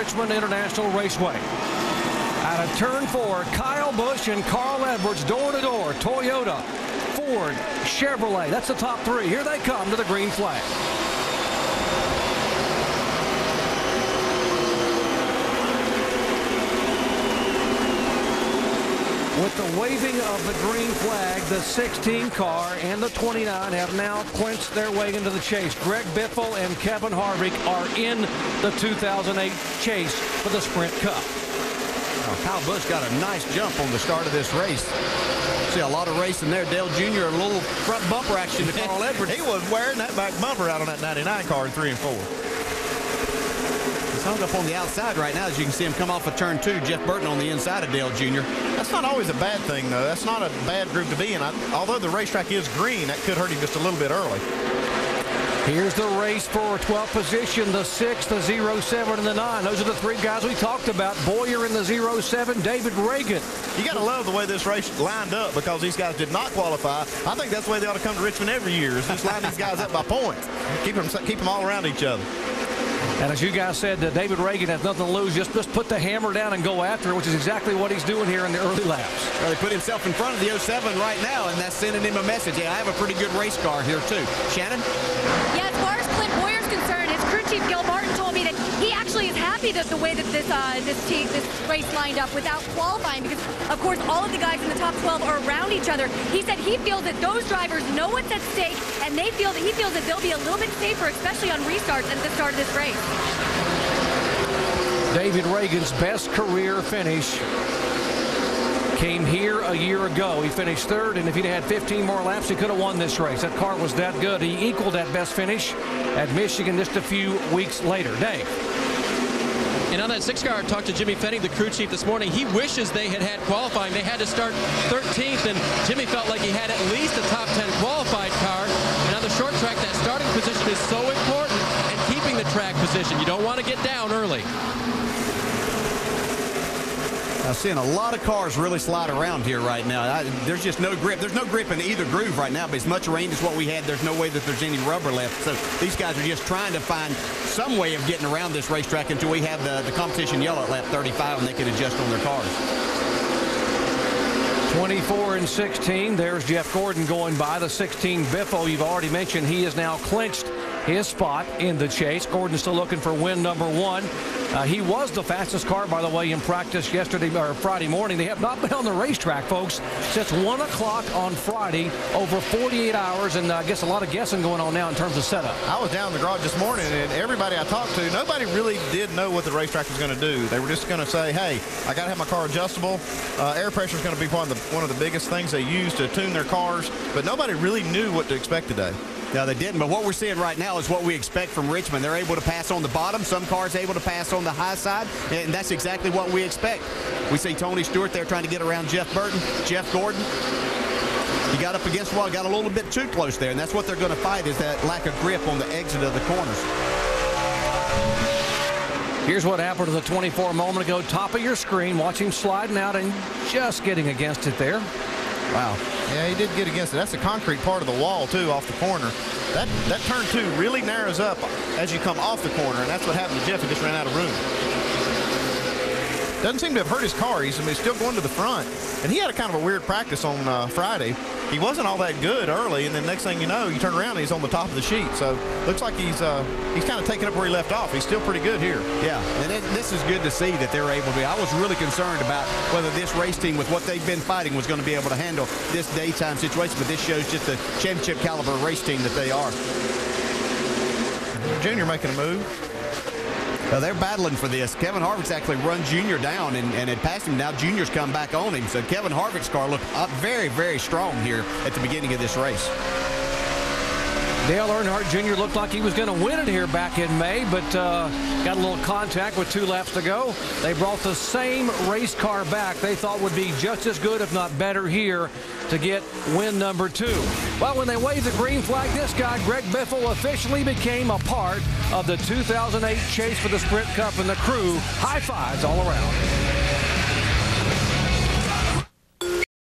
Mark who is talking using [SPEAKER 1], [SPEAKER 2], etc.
[SPEAKER 1] Richmond International Raceway. Out of turn 4, Kyle Busch and Carl Edwards door to door. Toyota, Ford, Chevrolet. That's the top 3. Here they come to the green flag. With the waving of the green flag, the 16 car and the 29 have now clinched their way into the chase. Greg Biffle and Kevin Harvick are in the 2008 chase for the Sprint Cup.
[SPEAKER 2] Well, Kyle Busch got a nice jump on the start of this race. See a lot of racing there. Dale Jr. a little front bumper action to Carl Edwards.
[SPEAKER 3] He was wearing that back bumper out on that 99 car in 3 and 4.
[SPEAKER 2] He's hung up on the outside right now, as you can see him come off of turn 2. Jeff Burton on the inside of Dale Jr.
[SPEAKER 3] That's not always a bad thing, though. That's not a bad group to be in. Although the racetrack is green, that could hurt him just a little bit early.
[SPEAKER 1] Here's the race for 12th position, the 6, the 07, and the 9. Those are the 3 guys we talked about. Boyer in the 07, David Reagan.
[SPEAKER 3] You got to love the way this race lined up because these guys did not qualify. I think that's the way they ought to come to Richmond every year, is just line these guys up by points. Keep them all around each other.
[SPEAKER 1] And as you guys said, David Reagan has nothing to lose. Just put the hammer down and go after it, which is exactly what he's doing here in the early laps.
[SPEAKER 2] Well, he put himself in front of the 07 right now, and that's sending him a message. Hey, I have a pretty good race car here, too. Shannon?
[SPEAKER 4] Yeah, as far as Clint Boyer's concerned, his crew chief, Gil Martin, told me that he actually is happy that the way that this race lined up without qualifying, because, of course, all of the guys in the top 12 are around each other. He said he feels that those drivers know what's at stake, and he feels that they'll be a little bit safer, especially on restarts at the start of this race.
[SPEAKER 1] David Reagan's best career finish came here a year ago. He finished 3rd, and if he'd had 15 more laps, he could have won this race. That car was that good. He equaled that best finish at Michigan just a few weeks later. Dave.
[SPEAKER 5] And on that 6 car, I talked to Jimmy Fenning, the crew chief, this morning. He wishes they had qualifying. They had to start 13th, and Jimmy felt like he had at least a top 10 qualified car. And on the short track, that starting position is so important, and keeping the track position. You don't want to get down early.
[SPEAKER 2] I'm seeing a lot of cars really slide around here right now. There's just no grip. There's no grip in either groove right now, but as much rain as what we had, there's no way that there's any rubber left. So these guys are just trying to find some way of getting around this racetrack until we have the competition yellow at lap 35 and they can adjust on their cars.
[SPEAKER 1] 24 and 16. There's Jeff Gordon going by. The 16 Biffle, you've already mentioned, he has now clinched his spot in the chase. Gordon's still looking for win number 1. He was the fastest car, by the way, in practice yesterday or Friday morning. They have not been on the racetrack, folks, since 1 o'clock on Friday, over 48 hours, and I guess a lot of guessing going on now in terms of setup.
[SPEAKER 3] I was down in the garage this morning, and everybody I talked to, nobody really did know what the racetrack was going to do. They were just going to say, hey, I got to have my car adjustable. Air pressure is going to be one of the biggest things they use to tune their cars, but nobody really knew what to expect today.
[SPEAKER 2] No, they didn't, but what we're seeing right now is what we expect from Richmond. They're able to pass on the bottom. Some cars able to pass on the high side, and that's exactly what we expect. We see Tony Stewart there trying to get around Jeff Burton. Jeff Gordon, he got up against the wall, got a little bit too close there, and that's what they're going to fight, is that lack of grip on the exit of the corners.
[SPEAKER 1] Here's what happened to the 24 a moment ago. Top of your screen, watch him sliding out and just getting against it there.
[SPEAKER 3] Wow. Yeah, he did get against it. That's the concrete part of the wall, too, off the corner. That turn 2 really narrows up as you come off the corner, and that's what happened to Jeff. He just ran out of room. Doesn't seem to have hurt his car. He's still going to the front. And he had a kind of a weird practice on Friday. He wasn't all that good early, and then next thing you know, you turn around and he's on the top of the sheet. So looks like he's kind of taking up where he left off. He's still pretty good here.
[SPEAKER 2] Yeah, and this is good to see that they're able to be. I was really concerned about whether this race team, with what they've been fighting, was going to be able to handle this daytime situation, but this shows just the championship caliber race team that they are.
[SPEAKER 3] Junior making a move.
[SPEAKER 2] Well, they're battling for this. Kevin Harvick's actually run Junior down and had passed him. Now Junior's come back on him. So Kevin Harvick's car looked very, very strong here at the beginning of this race.
[SPEAKER 1] Dale Earnhardt Jr. looked like he was going to win it here back in May, but got a little contact with 2 laps to go. They brought the same race car back they thought would be just as good, if not better, here to get win number 2. Well, when they waved the green flag, this guy, Greg Biffle, officially became a part of the 2008 chase for the Sprint Cup, and the crew high fives all around.